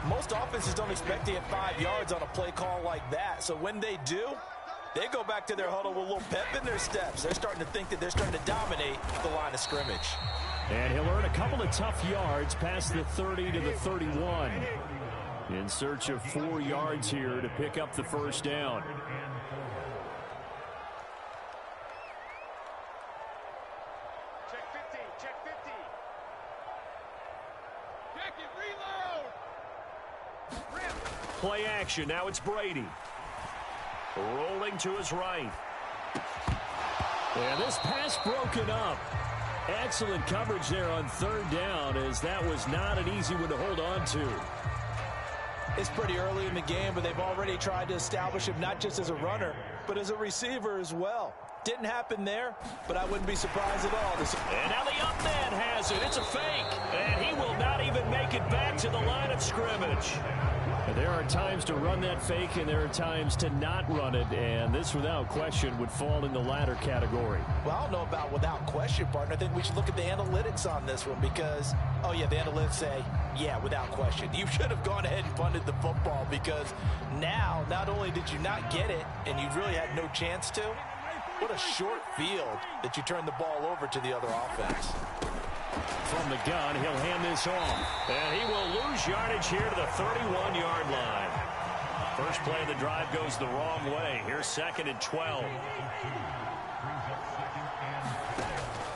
Most offenses don't expect to get 5 yards on a play call like that. So when they do, they go back to their huddle with a little pep in their steps. They're starting to think that they're starting to dominate the line of scrimmage. And he'll earn a couple of tough yards past the 30 to the 31. In search of 4 yards here to pick up the first down. Check 50, check 50. Check it, reload. Play action, now it's Brady. Rolling to his right. And this pass broken up. Excellent coverage there on third down, as that was not an easy one to hold on to. It's pretty early in the game, but they've already tried to establish him not just as a runner, but as a receiver as well. Didn't happen there, but I wouldn't be surprised at all. And now the up man has it. It's a fake. And he will not even make it back to the line of scrimmage. There are times to run that fake, and there are times to not run it, and this, without question, would fall in the latter category. Well, I don't know about without question, partner. I think we should look at the analytics on this one because, oh, yeah, the analytics say, yeah, without question. You should have gone ahead and punted the football because now, not only did you not get it, and you really had no chance to, what a short field that you turned the ball over to the other offense. From the gun, he'll hand this off. And he will lose yardage here to the 31-yard line. First play of the drive goes the wrong way. Here's 2nd and 12.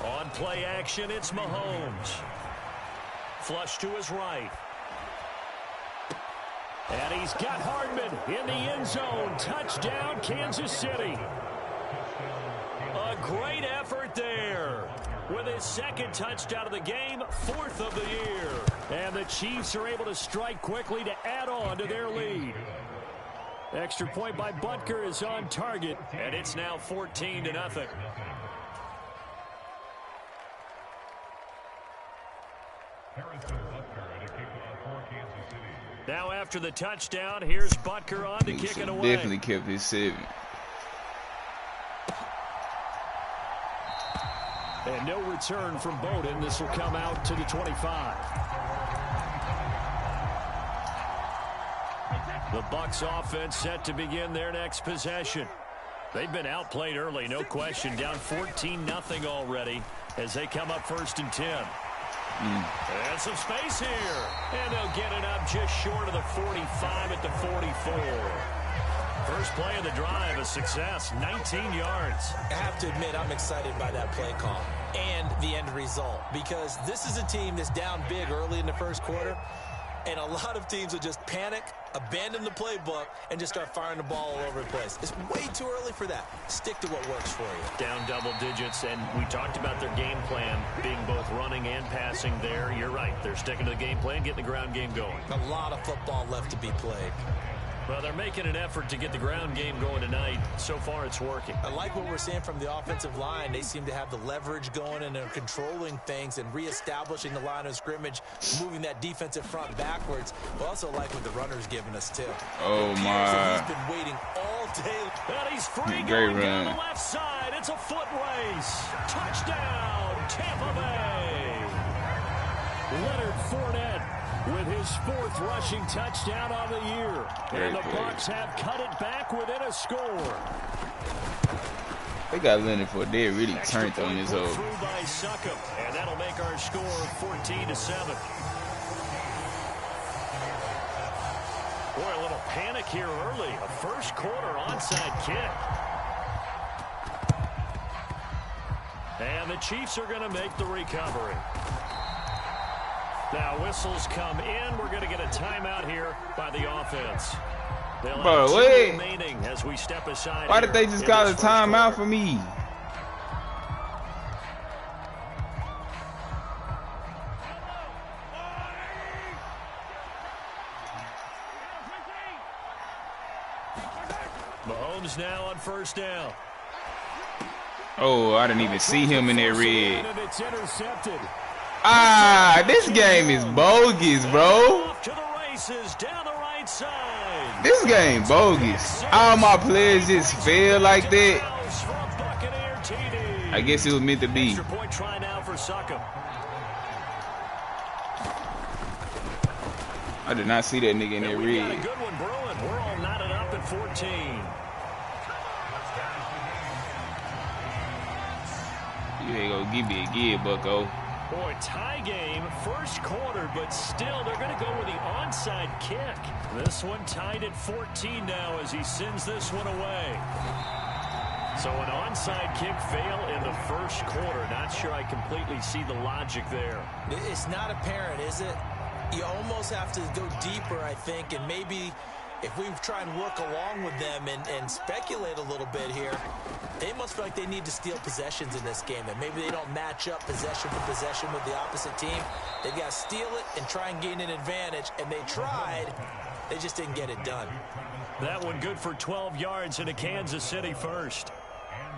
On play action, it's Mahomes. Flush to his right. And he's got Hardman in the end zone. Touchdown, Kansas City. A great effort there. With his 2nd touchdown of the game, 4th of the year. And the Chiefs are able to strike quickly to add on to their lead. Extra point by Butker is on target, and it's now 14-0. Now after the touchdown, here's Butker on to kick it away. Definitely kept his 7. And no return from Bowden. This will come out to the 25. The Bucs offense set to begin their next possession. They've been outplayed early, no question. Down 14-0 already as they come up 1st and 10. And some space here. And they'll get it up just short of the 45 at the 44. First play of the drive, a success, 19 yards. I have to admit, I'm excited by that play call and the end result because this is a team that's down big early in the first quarter, and a lot of teams will just panic, abandon the playbook, and just start firing the ball all over the place. It's way too early for that. Stick to what works for you. Down double digits, and we talked about their game plan being both running and passing there. You're right. They're sticking to the game plan, getting the ground game going. A lot of football left to be played. Well, they're making an effort to get the ground game going tonight. So far, it's working. I like what we're seeing from the offensive line. They seem to have the leverage going, and they're controlling things and reestablishing the line of scrimmage, moving that defensive front backwards. We also like what the runner's giving us, too. Oh, my. He's been waiting all day. And he's free going down the left side. It's a foot race. Touchdown, Tampa Bay. Leonard Fournette with his 4th rushing touchdown on the year. And the Bucs have cut it back within a score. They got Leonard Fournette. They really turned on his own. Through by Succop, and that'll make our score 14-7. Boy, a little panic here early. A first quarter onside kick. And the Chiefs are going to make the recovery. Now whistles come in. We're going to get a timeout here by the offense. Bro, wait. Remaining as we step aside. Why did they just call a timeout for me? Mahomes now on 1st down. Oh, I didn't even see him in that red. And it's intercepted. Ah, this game is bogus, bro. Off to the races down the right side. This game bogus. All my players just fail like that. I guess it was meant to be. Extra point try now for Succop. I did not see that nigga in that We got a red. good one brewing. We're all knotted up at 14. You ain't gonna give me a give, bucko. Boy, tie game, first quarter, but still they're going to go with the onside kick. This one tied at 14 now as he sends this one away. So an onside kick fail in the first quarter. Not sure I completely see the logic there. It's not apparent, is it? You almost have to go deeper, I think, and maybe if we try and work along with them and speculate a little bit here, they must feel like they need to steal possessions in this game, and maybe they don't match up possession for possession with the opposite team. They've got to steal it and try and gain an advantage, and they tried. They just didn't get it done. That one good for 12 yards into Kansas City first.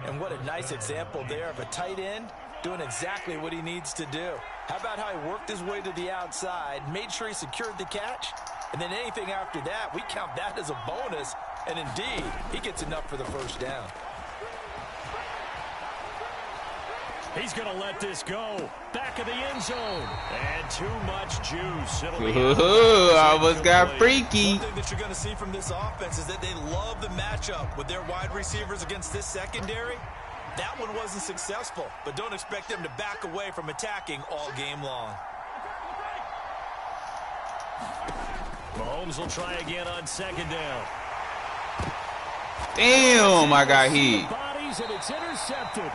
And what a nice example there of a tight end doing exactly what he needs to do. How about how he worked his way to the outside, made sure he secured the catch, and then anything after that, we count that as a bonus. And indeed, he gets enough for the first down. He's going to let this go. Back of the end zone. And too much juice. It'll be almost got freaky. One thing that you're going to see from this offense is that they love the matchup with their wide receivers against this secondary. That one wasn't successful, but don't expect them to back away from attacking all game long. Mahomes will try again on second down. Damn, I got hit. Bodies, and it's intercepted.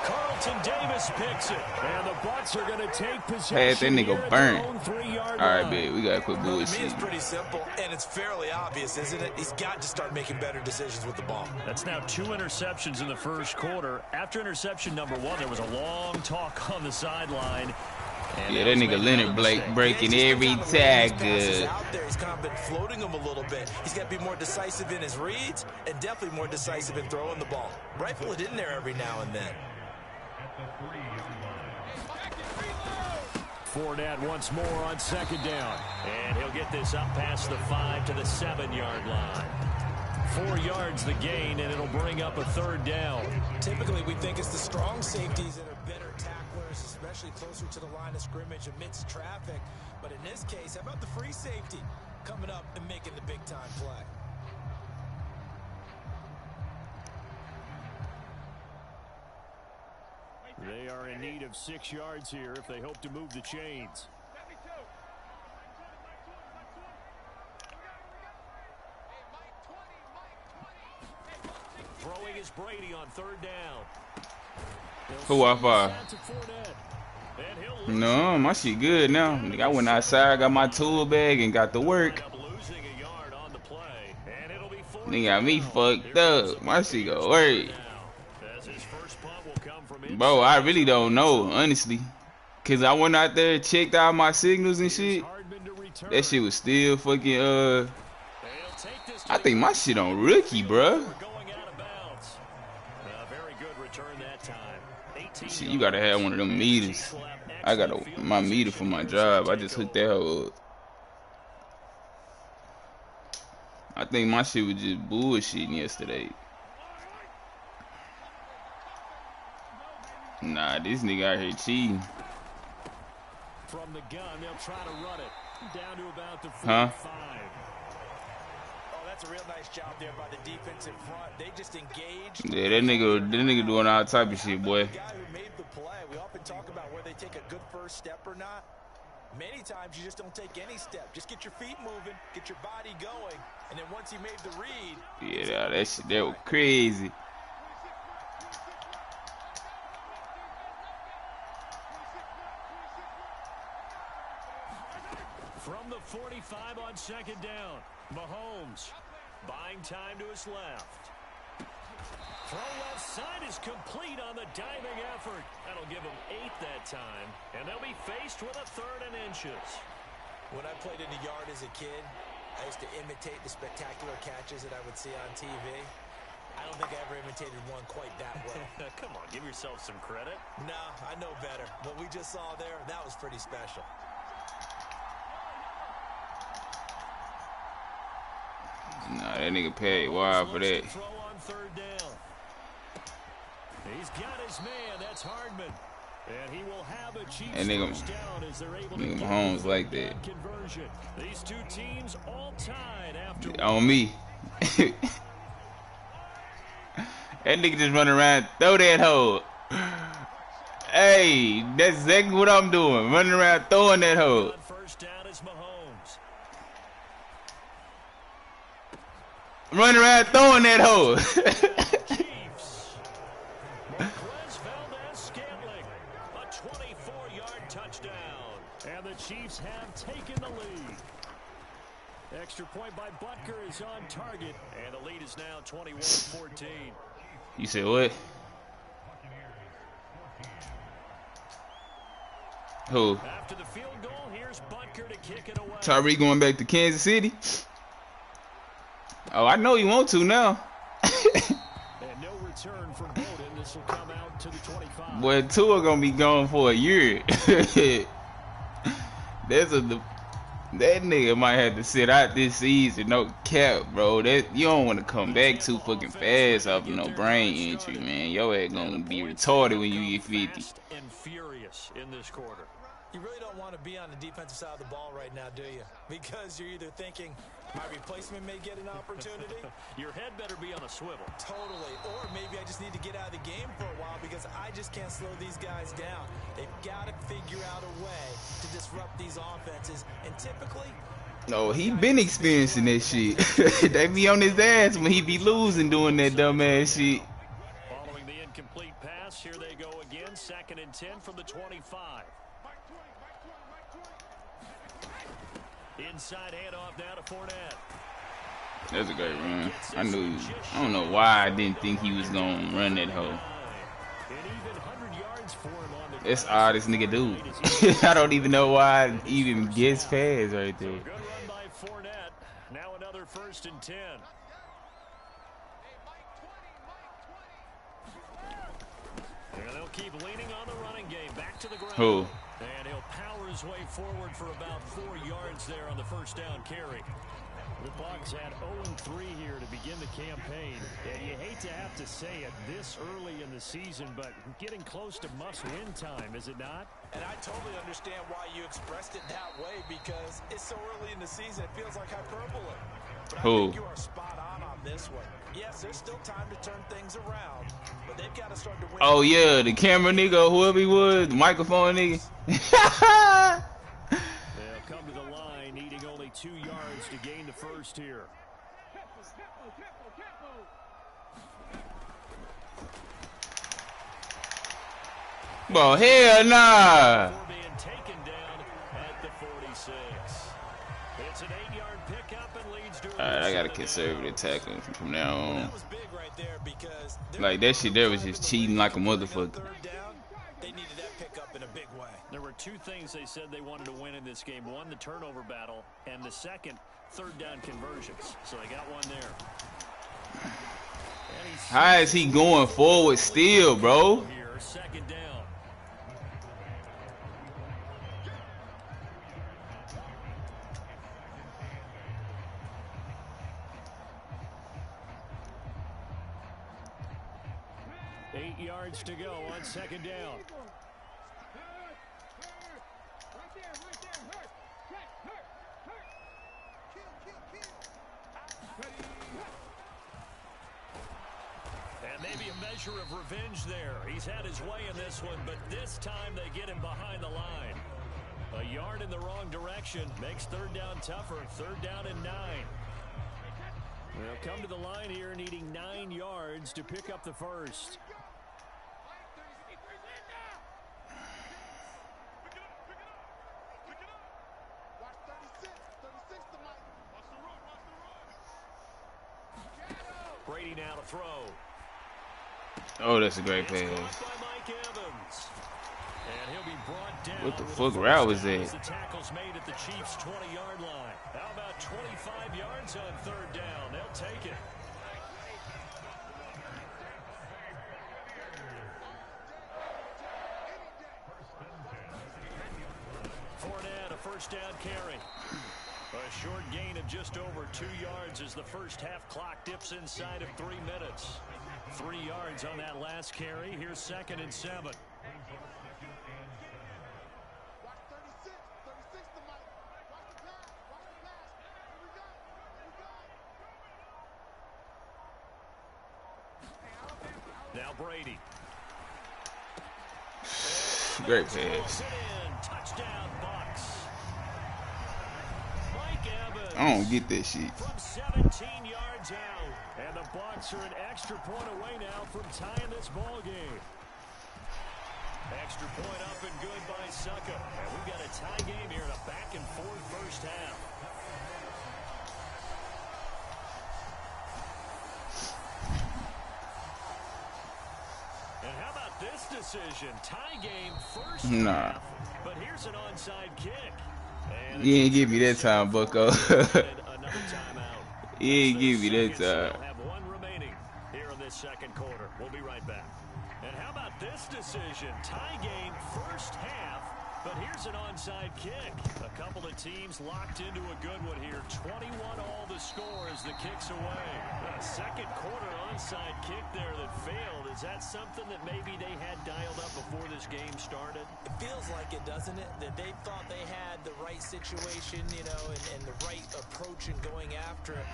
Carlton Davis picks it, and the Bucs are going to take possession. Had that nigga burnt. All Right, babe, we gotta quit To me, bullshit. it's pretty simple, and it's fairly obvious, isn't it? He's got to start making better decisions with the ball. That's now 2 interceptions in the first quarter. After interception number 1, there was a long talk on the sideline. Yeah, that nigga Leonard Blake breaking every tackle. Out there, he's kind of been floating them a little bit. He's got to be more decisive in his reads and definitely more decisive in throwing the ball. Rifle it in there every now and then. Fournette once more on second down. And he'll get this up past the 5 to the 7-yard line. 4 yards the gain, and it'll bring up a third down. Typically, we think it's the strong safeties that are better tacklers, especially closer to the line of scrimmage amidst traffic. But in this case, how about the free safety coming up and making the big-time play? They are in need of 6 yards here if they hope to move the chains. Throwing is Brady on third down. Who off No, my shit good now. Nigga, I went outside, got my tool bag, and got to work. Nigga got me fucked up. My shit go work. Bro, I really don't know, honestly. Cause I went out there, checked out my signals and shit. That shit was still fucking, I think my shit on rookie, bruh. Shit, you gotta have one of them meters. I got my meter for my job. I just hooked that hoe up. I think my shit was just bullshitting yesterday. Nah, this nigga out here cheating. From the gun, they'll try to run it down to about the 45. Oh, that's a real nice job there by the defense in front. They just engaged. Yeah, that nigga doing all type of shit, boy. The guy who made the play. We often talk about where they take a good first step or not. Many times you just don't take any step. Just get your feet moving, get your body going, and then once he made the read. Yeah, that shit, that was crazy. From the 45 on second down, Mahomes buying time to his left. Throw left side is complete on the diving effort. That'll give him 8 that time, and they'll be faced with a 3rd and inches. When I played in the yard as a kid, I used to imitate the spectacular catches that I would see on TV. I don't think I ever imitated one quite that well. Come on, give yourself some credit. No, I know better. What we just saw there, that was pretty special. Nah, that nigga paid wild for that. Throw on third down. He's got his man. That's Hardman. And he will have a Chiefs And nigga, first down as they're able to nigga get Mahomes the like third that. down conversion. These two teams all tied after On me. That nigga just run around, throw that hoe. Hey, that's exactly what I'm doing. Running around throwing that hoe. First down is Mahomes. Running around throwing that hoe. Chiefs. Marquez Valdez-Scantling, a 24-yard touchdown. And the Chiefs have taken the lead. Extra point by Butker is on target, and the lead is now 21-14. You said what? Who? After the field goal, here's Butker to kick it away. Tyreek going back to Kansas City? Oh, I know you want to now. And no return from Bowden. This will come out to the 25. Boy, Tua gonna be gone for a year. That nigga might have to sit out this season, no cap, bro. That you don't want to come back too fucking fast off no brain injury, man. Your ass gonna be retarded when you get 50. And furious in this quarter. You really don't want to be on the defensive side of the ball right now, do you? Because you're either thinking, my replacement may get an opportunity. Your head better be on a swivel. Totally. Or maybe I just need to get out of the game for a while because I just can't slow these guys down. They've got to figure out a way to disrupt these offenses. And typically... No, he been experiencing that shit. They be on his ass when he be losing doing that dumb ass shit. Following the incomplete pass, here they go again. 2nd and 10 from the 25. Inside handoff now to Fournette. That's a great run. I don't know why I didn't think he was gonna run that hoe. That's odd this nigga do. I don't even know why I even gets past right there. Good run by Fournette. Now another 1st and 10. And they'll keep leaning on the running game. Back to the ground. Who? And he'll power his way forward for about 4 yards there on the 1st down carry. The Bucs had 0-3 here to begin the campaign. And you hate to have to say it this early in the season, but getting close to must-win time, is it not? And I totally understand why you expressed it that way because it's so early in the season, it feels like hyperbole. But I think you are spot on this one. Yes, there's still time to turn things around, but they've got to start to win. Oh, yeah, the camera nigga or whoever he was, the microphone nigga. They'll come to the line, needing only 2 yards to gain the first here. Well, hell nah. Being taken down at the 46. It's an 8-yard pickup and leads to Alright, I got a conservative tackling from now on. That was big right there because Like, that shit there was just cheating like a motherfucker. They needed that pickup in a big way. There were 2 things they said they wanted to win in this game. One, the turnover battle, and the second, 3rd down conversions. So they got one there. How is he going forward still, bro? Here, 2nd down. To go on 2nd down. And maybe a measure of revenge there. He's had his way in this one, but this time they get him behind the line. A yard in the wrong direction makes 3rd down tougher. 3rd down and 9. They'll come to the line here needing 9 yards to pick up the first. Brady now to throw. Oh, that's a great pass. What the fuck route was that? The tackle's made at the Chiefs' 20-yard line. How about 25 yards on 3rd down? They'll take it. Fournette, a 1st down carry. A short gain of just over 2 yards as the first half clock dips inside of 3 minutes. 3 yards on that last carry. Here's 2nd and 7. Brady. Great pass. Touchdown, Bucks. Mike Evans. I don't get that shit. From 17 yards out. And the Bucks are an extra point away now from tying this ball game. Extra point up and good by Succa. And we've got a tie game here in a back-and-forth first half. And how about this decision? Tie game first half. But here's an onside kick. And you ain't give me that time, Bucko. another timeout. You ain't give me that time. We'll have one remaining here in this second quarter. We'll be right back. And how about this decision? Tie game first half, but here's an onside kick. A couple of teams locked into a good one here. 21 all the score as the kick's away. A second quarter onside kick there that failed. Is that something that maybe they had dialed up before this game started? It feels like it, doesn't it? That they thought they had the right situation, you know, and the right approach in going after it.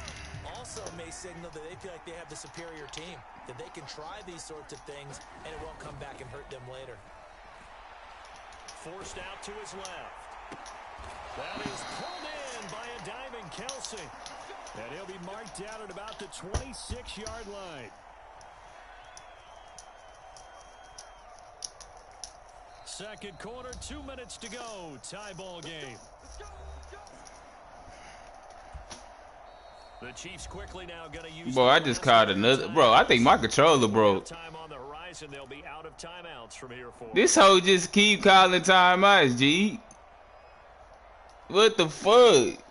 Also may signal that they feel like they have the superior team, that they can try these sorts of things and it won't come back and hurt them later. Forced out to his left. That is pulled in by a diving Kelsey. And he'll be marked down at about the 26-yard line. Second quarter, 2 minutes to go. Tie ball game. The Chiefs quickly now going to use. Bro, I just caught another. Bro, I think my controller broke. Time on the horizon. They'll be out of timeouts from here forward. This hoe just keep calling timeouts, G. What the fuck?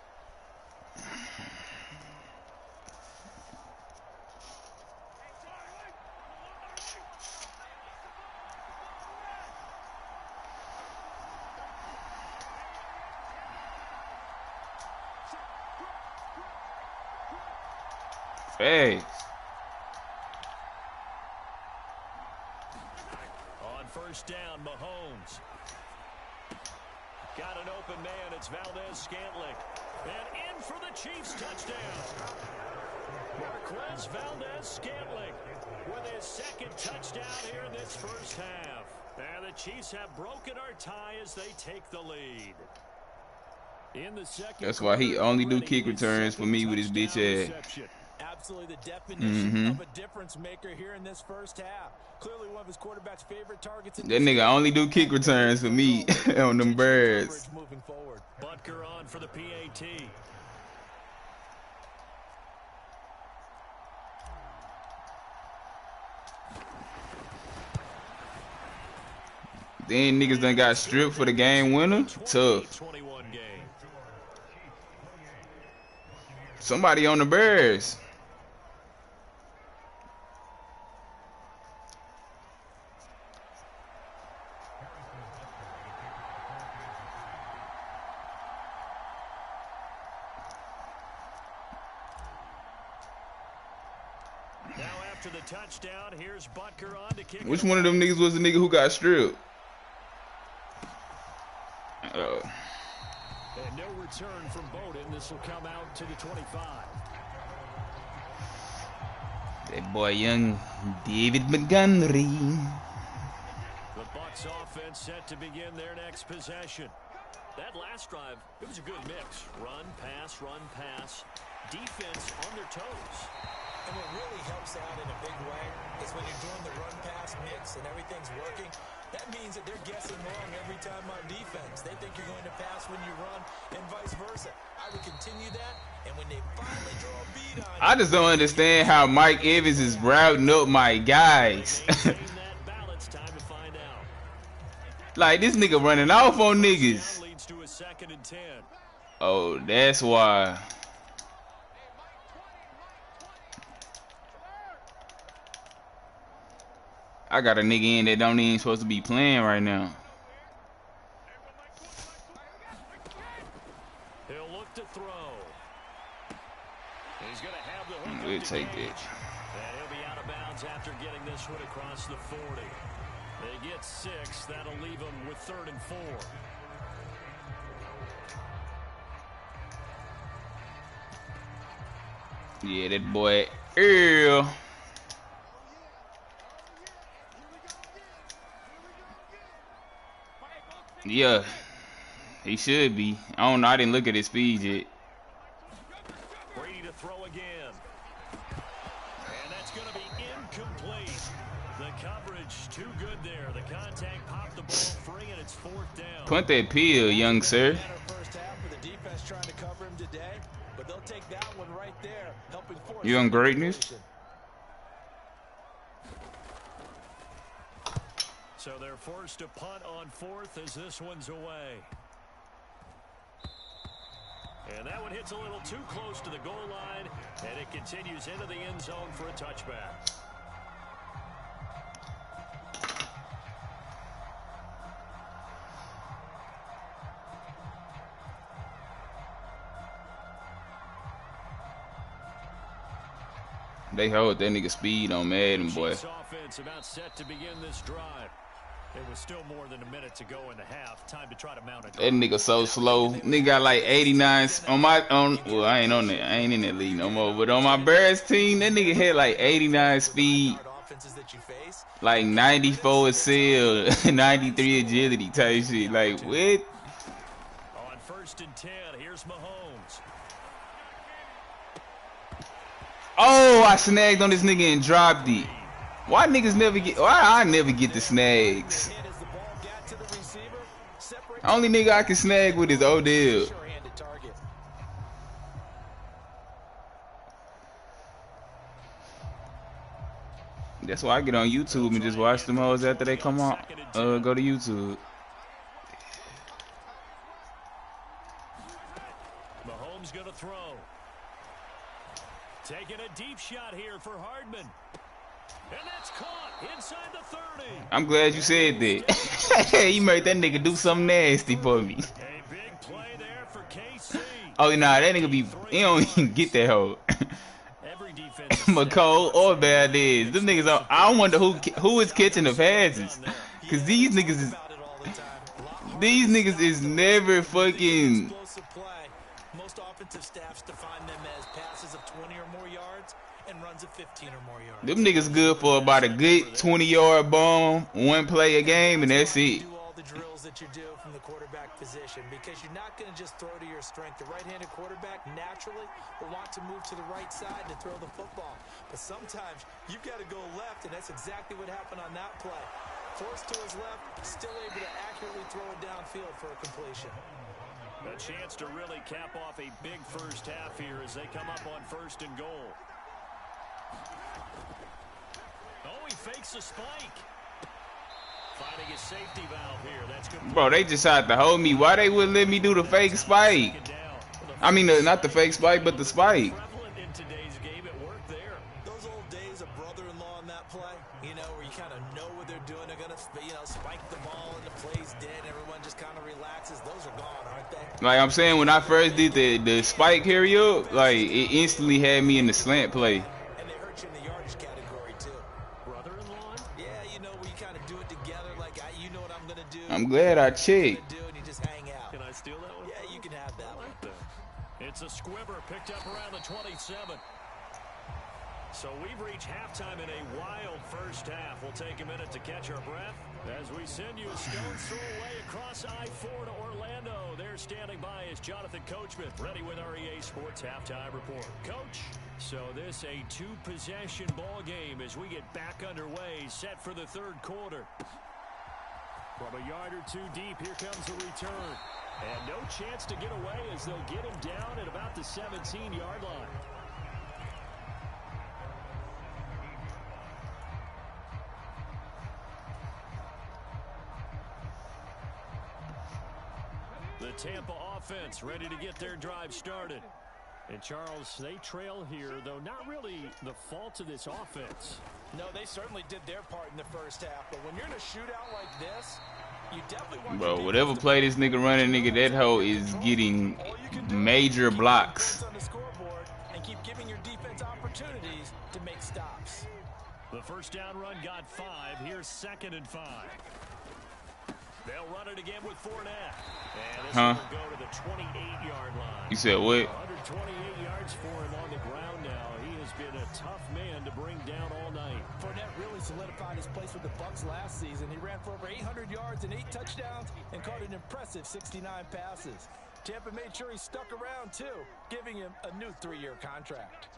Hey. On first down, Mahomes. Got an open man. It's Valdez-Scantling. And in for the Chiefs touchdown. Marquez Valdez-Scantling with his second touchdown here in this first half. And the Chiefs have broken our tie as they take the lead. In the second That's why he only do kick returns for me with his bitch ass. Absolutely the definition of a difference maker here in this first half. Clearly one of his quarterback's favorite targets. That nigga only do kick returns for me on them birds. Moving forward. Butker on for the PAT. Then niggas done got stripped for the game winner. Tough. Somebody on the Bears. Now after the touchdown, here's Butker on to kick. Which one of them niggas was the nigga who got stripped? And no return from Bowden. This will come out to the 25. That boy, young David Montgomery. The Bucs offense set to begin their next possession. That last drive, it was a good mix. Run, pass. Defense on their toes. And what really helps out in a big way is when you're doing the run-pass mix and everything's working, that means that they're guessing wrong every time on defense. They think you're going to pass when you run and vice versa. I would continue that, and when they finally draw a beat on you, I just don't understand how Mike Evans is routing up my guys. Like, this nigga running off on niggas. Oh, that's why. I got a nigga in that don't even supposed to be playing right now. He'll look to throw. He's going to have the hook. We'll take that. And he'll be out of bounds after getting this one across the 40. They get 6. That'll leave them with 3rd and 4. Yeah, that boy Earl. Yeah, he should be. I don't know. I didn't look at his speed yet. Ready to throw again. And that's going to be incomplete. The coverage too good there. The contact popped the ball free, and it's 4th down. Punt that pill, young sir. First half with the defense trying to cover him today, but they'll take that one right there, helping force Young greatness. So they're forced to punt on 4th as this one's away. And that one hits a little too close to the goal line, and it continues into the end zone for a touchback. They hold that nigga speed on Madden, boy. Chiefs offense about set to begin this drive. There was still more than a minute to go in the half. Time to try to mount it. That nigga so slow. Nigga got like 89 well, I ain't on that. I ain't in that league no more. But on my Bears team, that nigga had like 89 speed, like 94 seal, 93 agility type shit. Like what? On 1st and 10, here's Mahomes. Oh, I snagged on this nigga and dropped it. Why niggas never get? Why I never get the snags? Only nigga I can snag with is Odell. That's why I get on YouTube and just watch them hoes after they come out. Go to YouTube. Mahomes gonna throw. Taking a deep shot here for Hardman. And that's caught inside the 30. I'm glad you said that. You made that nigga do something nasty for me. A big play there for KC. Oh, nah, that nigga be, he don't even get that hoe. Every defense McCole or Valdez. Them niggas, I wonder who is catching the passes. Cause these niggas is never fucking. Most offensive staffs define them as passes of 20 or more yards and runs of 15 or more yards. Them niggas good for about a good 20-yard bomb, one play a game, and that's it. Do all the drills that you do from the quarterback position, because you're not going to just throw to your strength. The right-handed quarterback naturally will want to move to the right side to throw the football. But sometimes you've got to go left, and that's exactly what happened on that play. Forced to his left, still able to accurately throw it downfield for a completion. A chance to really cap off a big first half here as they come up on 1st and goal. Oh, he fakes a spike. Finding his safety valve here. That's good. Bro, they just tried to hold me. Why they wouldn't let me do the fake spike? I mean, not the fake spike, but the spike. In today's game, it worked there. Those old days of brother-in-law in that play, you know, where you kind of know what they're doing. They're going to, spike the ball and the play's dead. Everyone just kind of relaxes. Those are gone, aren't they? Like I'm saying, when I first did the spike carry up, like it instantly had me in the slant play. And they hurt you in the yardage category too. Brother-in-law? Yeah, you know, where you kind of do it together. Like, you know what I'm going to do. I'm glad I checked. And you just hang out. Can I steal that one? Yeah, you can have that one. It's a squibber picked up around the 27. So we've reached halftime in a wild first half. We'll take a minute to catch our breath as we send you a stone's throw away across I-4 to Orlando. There standing by is Jonathan Coachman, ready with our EA Sports Halftime Report. Coach, so this a two-possession ball game as we get back underway, set for the 3rd quarter. From a yard or two deep, here comes the return. And no chance to get away as they'll get him down at about the 17-yard line. The Tampa offense ready to get their drive started. And Charles, they trail here, though not really the fault of this offense. No, they certainly did their part in the first half. But when you're in a shootout like this, you definitely want Bro, whatever play this nigga running, nigga, that hoe is getting major blocks. on the scoreboard and keep giving your defense opportunities to make stops. The first down run got 5. Here's 2nd and 5. They'll run it again with Fournette. And this will go to the 28-yard line. You said what? 128 yards for him on the ground now. He has been a a tough man to bring down all night. Fournette really solidified his place with the Bucs last season. He ran for over 800 yards and 8 touchdowns and caught an impressive 69 passes. Tampa made sure he stuck around, too, giving him a new 3-year contract.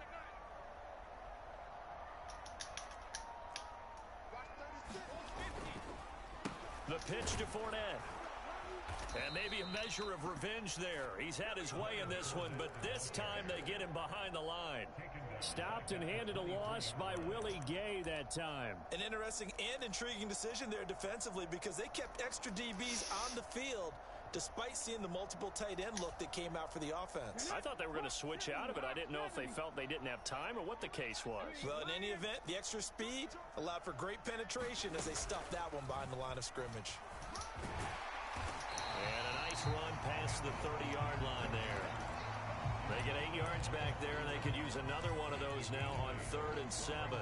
The pitch to Fournette. And maybe a measure of revenge there. He's had his way in this one, but this time they get him behind the line. Stopped and handed a loss by Willie Gay that time. An interesting and intriguing decision there defensively because they kept extra DBs on the field despite seeing the multiple tight end look that came out for the offense. I thought they were going to switch out of it. I didn't know if they felt they didn't have time or what the case was. Well, in any event, the extra speed allowed for great penetration as they stuffed that one behind the line of scrimmage. And a nice run past the 30-yard line there. They get 8 yards back there, and they could use another one of those now on 3rd and 7.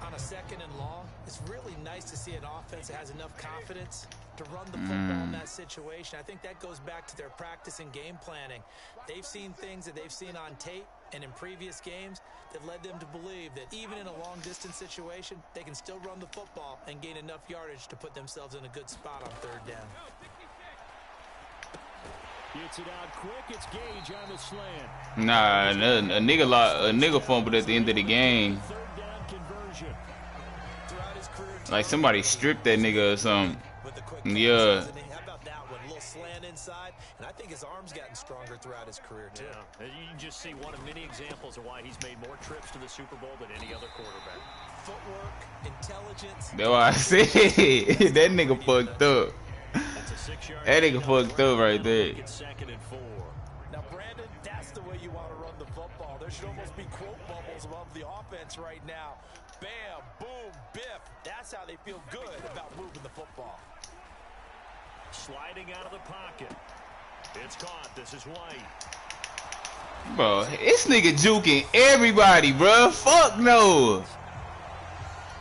On a 2nd and long, it's really nice to see an offense that has enough confidence to run the football in that situation. I think that goes back to their practice and game planning. They've seen things that they've seen on tape and in previous games that led them to believe that even in a long-distance situation, they can still run the football and gain enough yardage to put themselves in a good spot on 3rd down. Gets it out quick. It's Gage on the slant. Nah, a nigga fumbled at the end of the game. 3rd down conversion. Throughout his career, Like somebody stripped that nigga or something. with the quick Yeah. passes, and how about that one? A little slant inside, and I think his arm's gotten stronger throughout his career, too. Yeah, you can just see one of many examples of why he's made more trips to the Super Bowl than any other quarterback. Footwork, intelligence. That's why I said that nigga fucked up. That's a 6-yard That nigga fucked up right there. It's 2nd and 4. Now, Brandon, that's the way you want to run the football. There should almost be quote bubbles above the offense right now. Bam, boom, biff. That's how they feel good about moving the football. Sliding out of the pocket. It's caught. This is White. Bro, this nigga juking everybody, bro. Fuck no.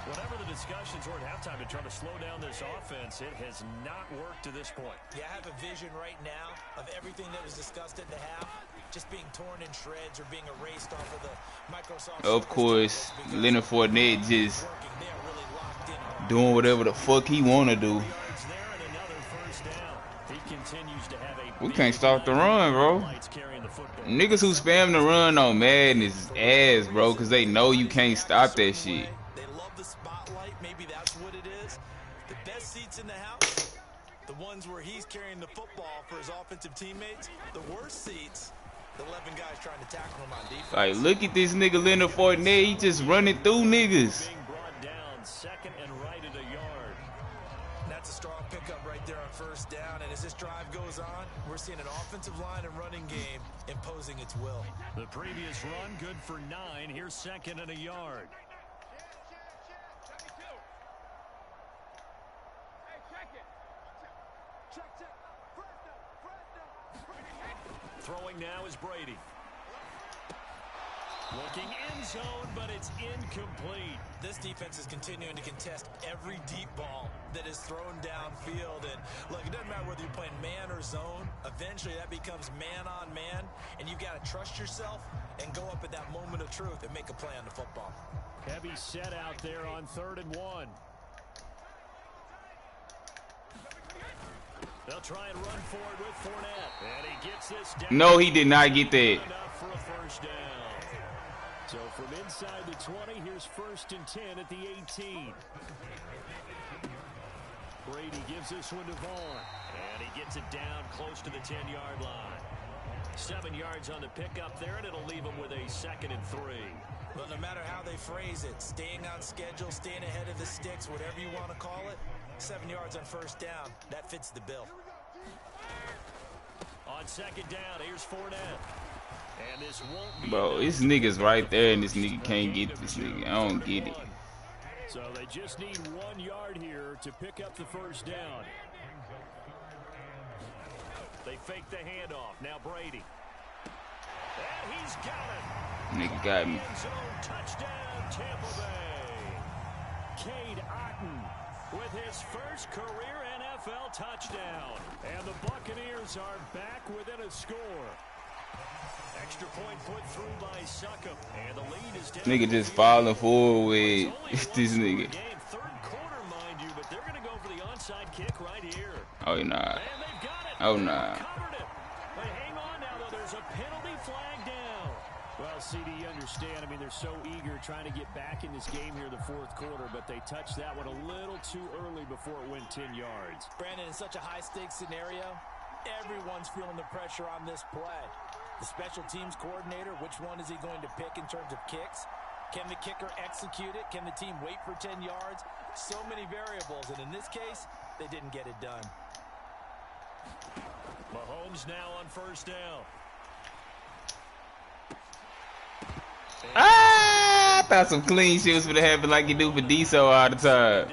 Whatever the discussions were at halftime to try to slow down this offense, it has not worked to this point. Yeah, I have a vision right now of everything that was discussed at the half just being torn in shreds or being erased off of the Microsoft. Of course, Leonard Fournette just Working. They are really locked in on doing whatever the fuck he wanna do. Yards there and another 1st down. He continues to have a We can't stop the run, bro. Lights carrying the football. Niggas who spam the run on Madden is ass, bro, because they know you can't stop that shit. They love the spotlight. Maybe that's what it is. The best seats in the house, the ones where he's carrying the football for his offensive teammates. The worst seats, the 11 guys trying to tackle him on defense. Like, look at this nigga Leonard Fournette. He just running through niggas. Being brought down 2nd and right at a yard. That's a strong pickup right there on 1st down. And as this drive goes on, we're seeing an offensive line and running game imposing its will. The previous run good for 9. Here's 2nd and a yard. Throwing now is Brady. Looking end zone, but it's incomplete. This defense is continuing to contest every deep ball that is thrown downfield. And look, it doesn't matter whether you're playing man or zone. Eventually, that becomes man on man. And you've got to trust yourself and go up at that moment of truth and make a play on the football. Heavy set out there on 3rd and 1. They'll try and run forward with Fournette. And he gets this down. No, he did not get that. Enough for a 1st down. So from inside the 20, here's 1st and 10 at the 18. Brady gives this one to Vaughn. And he gets it down close to the 10-yard line. 7 yards on the pickup there, and it'll leave him with a 2nd and 3. But no matter how they phrase it, staying on schedule, staying ahead of the sticks, whatever you want to call it, 7 yards on 1st down, that fits the bill. On 2nd down, here's Fournette. And this won't be Bro, this nigga's right there, and this nigga can't get this nigga. I don't get it. So they just need 1 yard here to pick up the 1st down. They fake the handoff. Now Brady. And he's got it. Nigga got me. End zone touchdown, Tampa Bay. Cade Otton with his first career NFL touchdown. And the Buccaneers are back within a score. Extra point put through by Suckup, and the lead is down. Nigga just falling forward with this nigga. Third quarter, mind you, but they're going to go for the onside kick right here. Oh, nah. And they've got it. Oh, nah. Covered it. But hang on now, though. There's a penalty flag down. Well, CD, you understand. I mean, they're so eager trying to get back in this game here in the fourth quarter, but they touched that one a little too early before it went 10 yards. Brandon, in such a high-stakes scenario, everyone's feeling the pressure on this play. The special teams coordinator, which one is he going to pick in terms of kicks? Can the kicker execute it? Can the team wait for 10 yards? So many variables, and in this case, they didn't get it done. Mahomes now on first down. I thought some clean shit was gonna happen like you do for Deso all the time.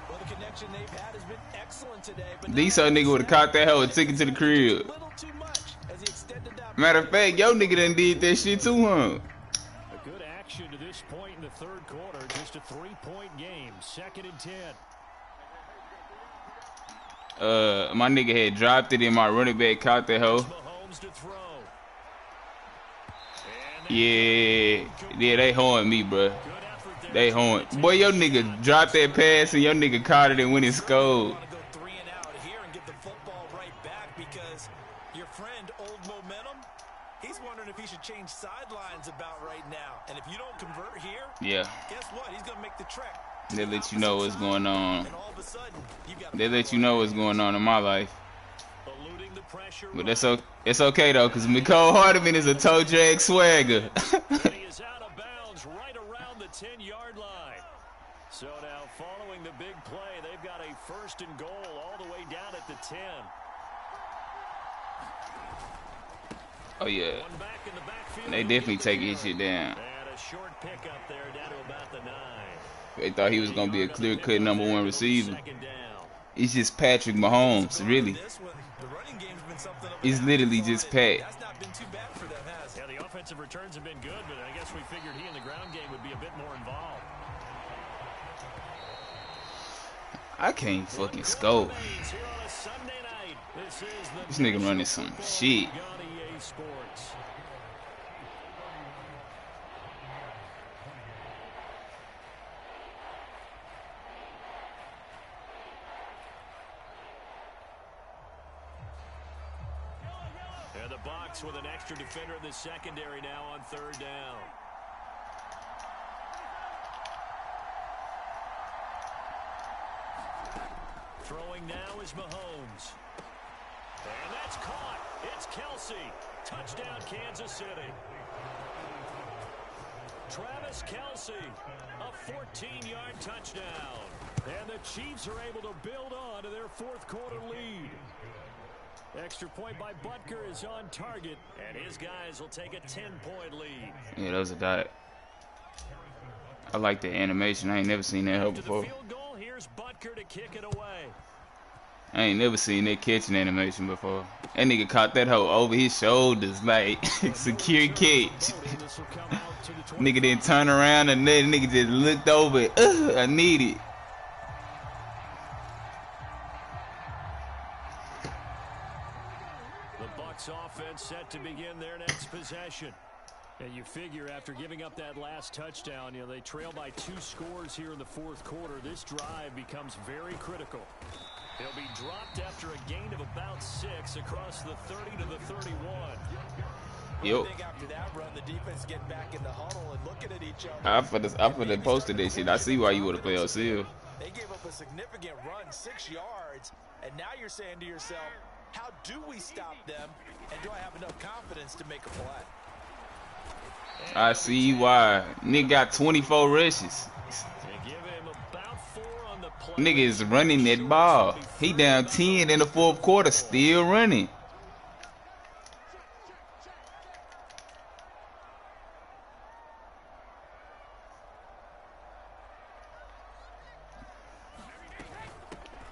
Well, the connection they've had has been excellent today, but Deso nigga would have caught that hoe and took it to the crib. Matter of fact, yo nigga done did that shit too, huh? A good action to this point in the third quarter. Just a 3-point game. 2nd and 10. My nigga had dropped it and my running back caught that hoe. Mahomes to throw. Yeah, they hoeing me, bro. They hoeing. Boy, your nigga dropped that pass and your nigga caught it and went and scored. He should change sidelines about right now. And if you don't convert here, yeah, guess what? He's gonna make the trek. They let you know what's going on. They let you know what's going on in my life. But it's okay though, cause Mecole Hardman is a toe drag swagger. He is out of bounds right around the 10-yard line. So now following the big play, they've got a 1st and goal all the way down at the 10. Oh yeah, they definitely taking his shit down. And a short pickup there down to about the 9. They thought he was gonna be a clear-cut #1 receiver. It's just Patrick Mahomes, really. It's literally just Pat. Yeah, the offensive returns have been good, but I guess we figured he in the ground game would be a bit more involved. I can't fucking scope. This nigga running some shit. Sports. And the box with an extra defender in the secondary now on 3rd down. Throwing now is Mahomes. And that's caught. It's Kelsey. Touchdown, Kansas City. Travis Kelsey, a 14-yard touchdown. And the Chiefs are able to build on to their 4th quarter lead. Extra point by Butker is on target, and his guys will take a 10-point lead. Yeah, that was a dot. I like the animation. I ain't never seen that hoe before. Field goal, here's Butker to kick it away. I ain't never seen that catching animation before. That nigga caught that hoe over his shoulders like secure catch. Nigga didn't turn around and that nigga just looked over. I need it. The Bucs offense set to begin their next possession. And you figure after giving up that last touchdown, you know, they trail by 2 scores here in the 4th quarter. This drive becomes very critical. They'll be dropped after a gain of about 6 across the 30 to the 31. Yo. After that run, the defense getting back in the huddle and looking at each other. I for the posted that shit. I see why you would have played OCL. They gave up a significant run, 6 yards, and now you're saying to yourself, how do we stop them, and do I have enough confidence to make a play? I see why. Nigga got 24 rushes. Nigga is running that ball. He down 10 in the 4th quarter, still running.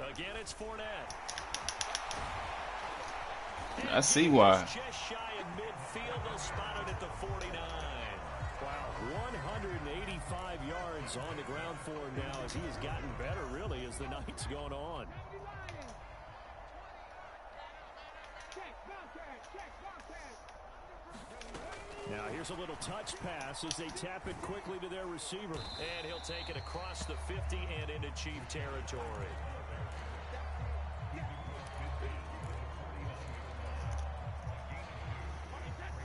Again, it's Fournette. I see why. Just shy of midfield, they'll spot it at the 49. Wow, 185 yards on the ground for him now as he has gotten better, really, as the night's gone on. Now here's a little touch pass as they tap it quickly to their receiver. And he'll take it across the 50 and into Chief territory.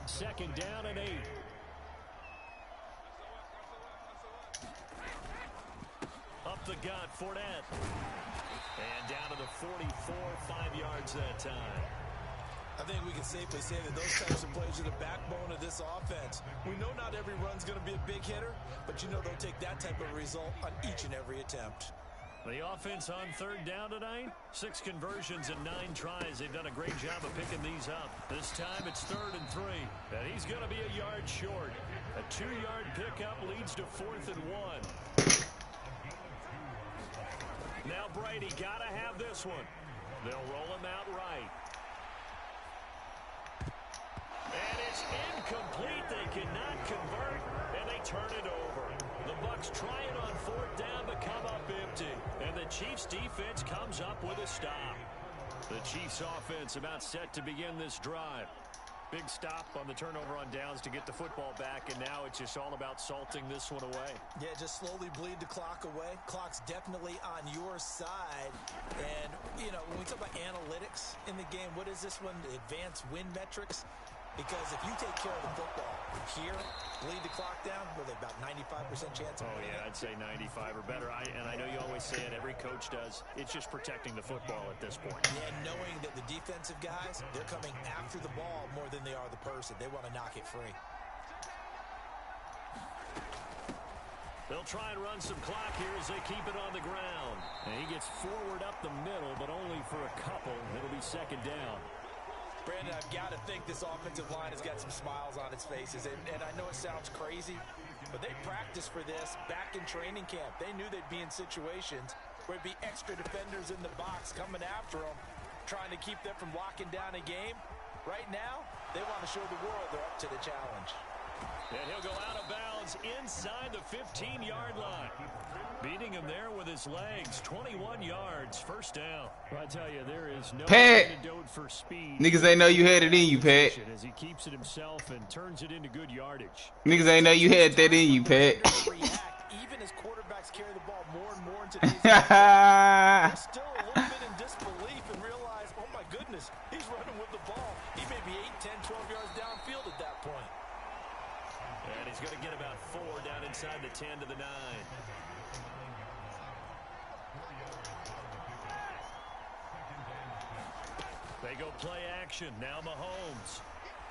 Second down and 8. Up the gut, Fournette. And down to the 44, 5 yards that time. I think we can safely say that those types of plays are the backbone of this offense. We know not every run's going to be a big hitter, but you know they'll take that type of result on each and every attempt. The offense on third down tonight, 6 conversions and 9 tries. They've done a great job of picking these up. This time it's 3rd and 3, and he's going to be a yard short. A 2-yard pickup leads to 4th and 1. Now Brady got to have this one. They'll roll him out right. And it's incomplete. They cannot convert, and they turn it over. The Bucs try it on 4th down, but come up empty. And the Chiefs' defense comes up with a stop. The Chiefs' offense about set to begin this drive. Big stop on the turnover on downs to get the football back, and now it's just all about salting this one away. Yeah, just slowly bleed the clock away. Clock's definitely on your side. And, you know, when we talk about analytics in the game, what is this one? Advanced win metrics? Because if you take care of the football here, bleed the clock down, with about 95% chance of winning. Yeah, I'd say 95 or better. And I know you always say it, every coach does. It's just protecting the football at this point. Yeah, knowing that the defensive guys, they're coming after the ball more than they are the person. They want to knock it free. They'll try and run some clock here as they keep it on the ground. And he gets forward up the middle, but only for a couple. It'll be 2nd down. Brandon, I've got to think this offensive line has got some smiles on its faces. And I know it sounds crazy, but they practiced for this back in training camp. They knew they'd be in situations where it'd be extra defenders in the box coming after them, trying to keep them from locking down a game. Right now, they want to show the world they're up to the challenge. And he'll go out of bounds inside the 15-yard line. Beating him there with his legs. 21 yards, 1st down. I tell you, there is no antidote for speed. Niggas ain't know you had it in you, Pat. As he keeps it himself and turns it into good yardage. Niggas ain't know you had that in you, Pat. Even as quarterbacks carry the ball more and more into these they're still a little bit in disbelief and realize, oh my goodness, he's running with the ball. He may be 8, 10, 12 yards downfield at that point. And he's going to get about 4 down inside the 10 to the 9. They go play action. Now Mahomes.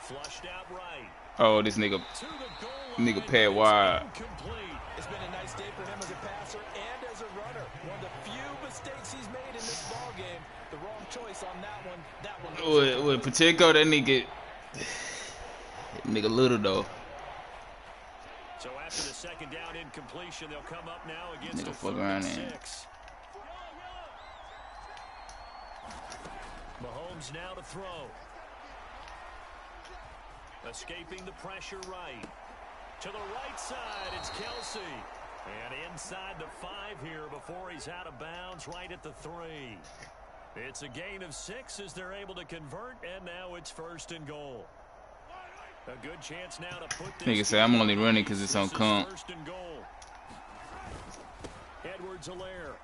Flushed out right. Oh, this nigga Pat wide. It's been a nice day for him as a passer and as a runner. One of the few mistakes he's made in this ball game. The wrong choice on that one. That one. With Pacheco, that nigga little though. So after the 2nd down incompletion, they'll come up now against nigga fuck around there. Mahomes now to throw. Escaping the pressure right. To the right side, it's Kelsey. And inside the 5 here before he's out of bounds right at the 3. It's a gain of 6 as they're able to convert, and now it's 1st and goal. A good chance now to put this. Nigga say I'm only running because it's on comp. 1st and goal. Edwards-Helaire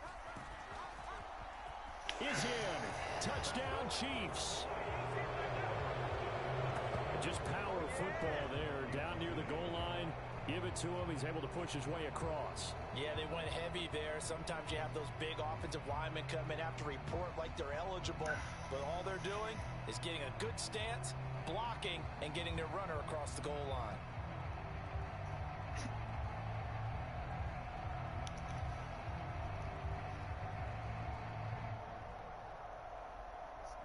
is in. Touchdown, Chiefs. Just power football there. Down near the goal line. Give it to him. He's able to push his way across. Yeah, they went heavy there. Sometimes you have those big offensive linemen come in, have to report like they're eligible. But all they're doing is getting a good stance, blocking, and getting their runner across the goal line.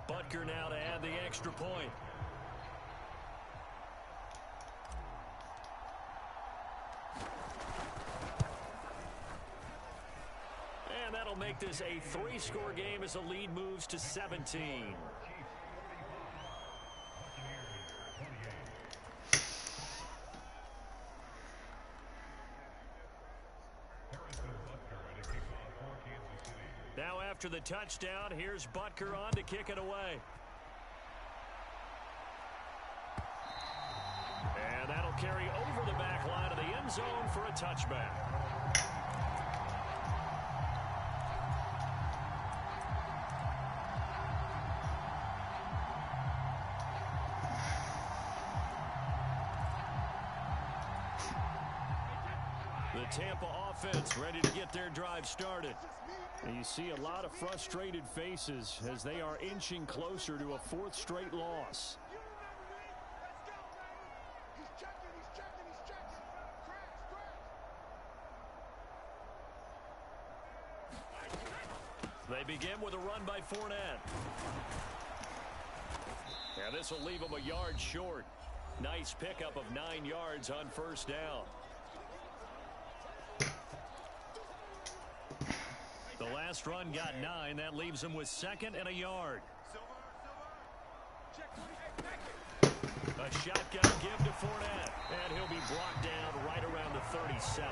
Butker now to add the extra point. And that'll make this a 3-score game as the lead moves to 17. Now after the touchdown, here's Butker on to kick it away. And that'll zone for a touchback. The Tampa offense ready to get their drive started. And you see a lot of frustrated faces as they are inching closer to a 4th straight loss. They begin with a run by Fournette. And this will leave them a yard short. Nice pickup of 9 yards on 1st down. The last run got 9. That leaves him with 2nd and a yard. A shotgun give to Fournette. And he'll be brought down right around the 37.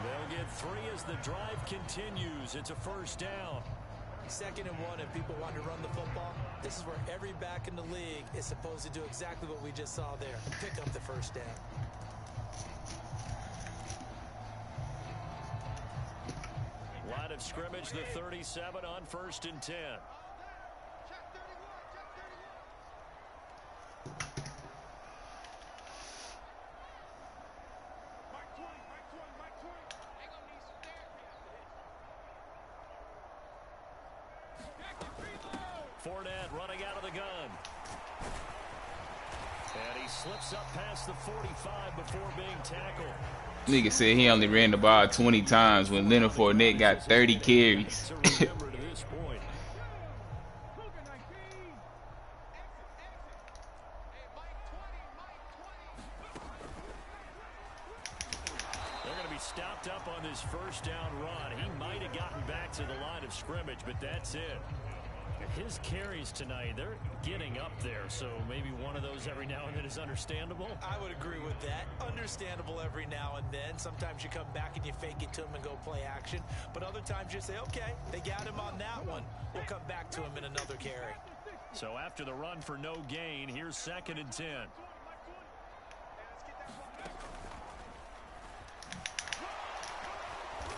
They'll get 3 as the drive continues. It's a 1st down. 2nd and 1, and people want to run the football. This is where every back in the league is supposed to do exactly what we just saw there. Pick up the 1st down. Line of scrimmage, the 37 on 1st and 10. Fournette running out of the gun. And he slips up past the 45 before being tackled. Nigga said he only ran the ball 20 times when Leonard Fournette got 30 carries. Stopped up on this 1st down run. He might have gotten back to the line of scrimmage, but that's it. His carries tonight, they're getting up there, so maybe one of those every now and then is understandable. I would agree with that. Understandable every now and then. Sometimes you come back and you fake it to him and go play action, but other times you say, okay, they got him on that one. We'll come back to him in another carry. So after the run for no gain, here's 2nd and 10.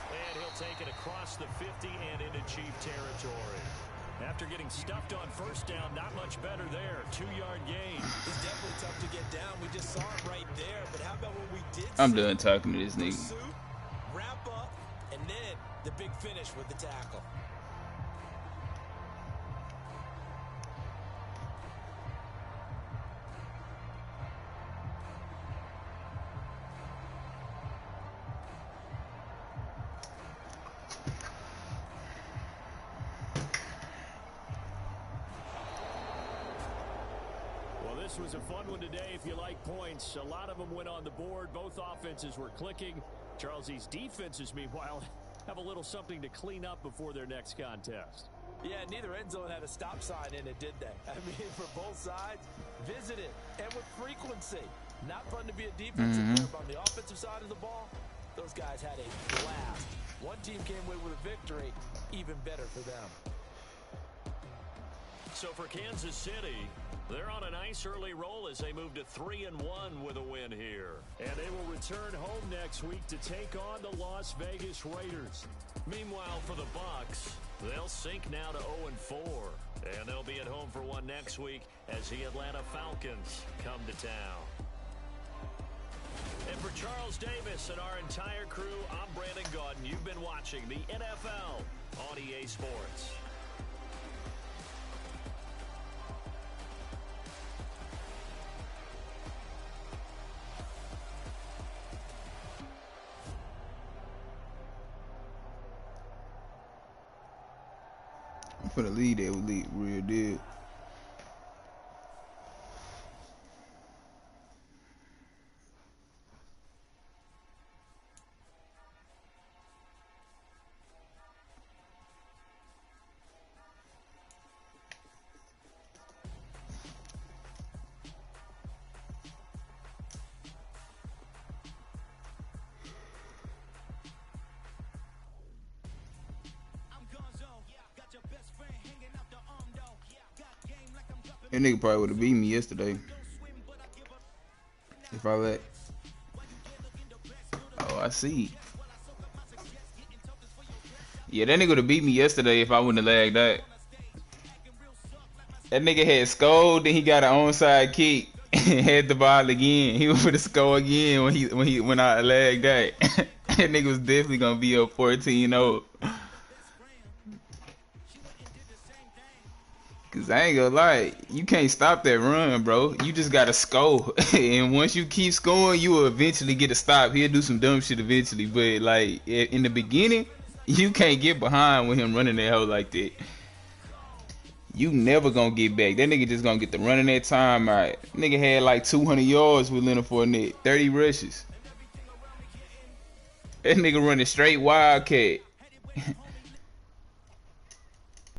And he'll take it across the 50 and into Chief territory. After getting stuffed on 1st down, not much better there. 2-yard gain. It's definitely tough to get down. We just saw it right there. But how about what we did? I'm done talking to this nigga. Pursuit, wrap up, and then the big finish with the tackle. This was a fun one today if you like points. A lot of them went on the board. Both offenses were clicking. Charles's defenses, meanwhile, have a little something to clean up before their next contest. Yeah, neither end zone had a stop sign in it, did they? I mean, for both sides, visit it, and with frequency. Not fun to be a defensive player, but on the offensive side of the ball, those guys had a blast. One team came away with a victory, even better for them. So for Kansas City, they're on a nice early roll as they move to 3-1 with a win here. And they will return home next week to take on the Las Vegas Raiders. Meanwhile, for the Bucs, they'll sink now to 0-4. And they'll be at home for one next week as the Atlanta Falcons come to town. And for Charles Davis and our entire crew, I'm Brandon Gaudin. You've been watching the NFL on EA Sports. I'm finna lead that with real deal. That nigga probably would have beat me yesterday if I let. I see. Yeah, that nigga would have beat me yesterday if I wouldn't have lagged that. That nigga had scored, then he got an onside kick and had the ball again. He was finna score again when I lagged that. That nigga was definitely gonna be up 14-0. Cause I ain't gonna lie, you can't stop that run, bro. You just gotta score. And once you keep scoring, you will eventually get a stop. He'll do some dumb shit eventually. But like in the beginning, you can't get behind with him running that hoe like that. You never gonna get back. That nigga just gonna get the running that time out. Nigga had like 200 yards with Leonard Fournette, 30 rushes. That nigga running straight wildcat.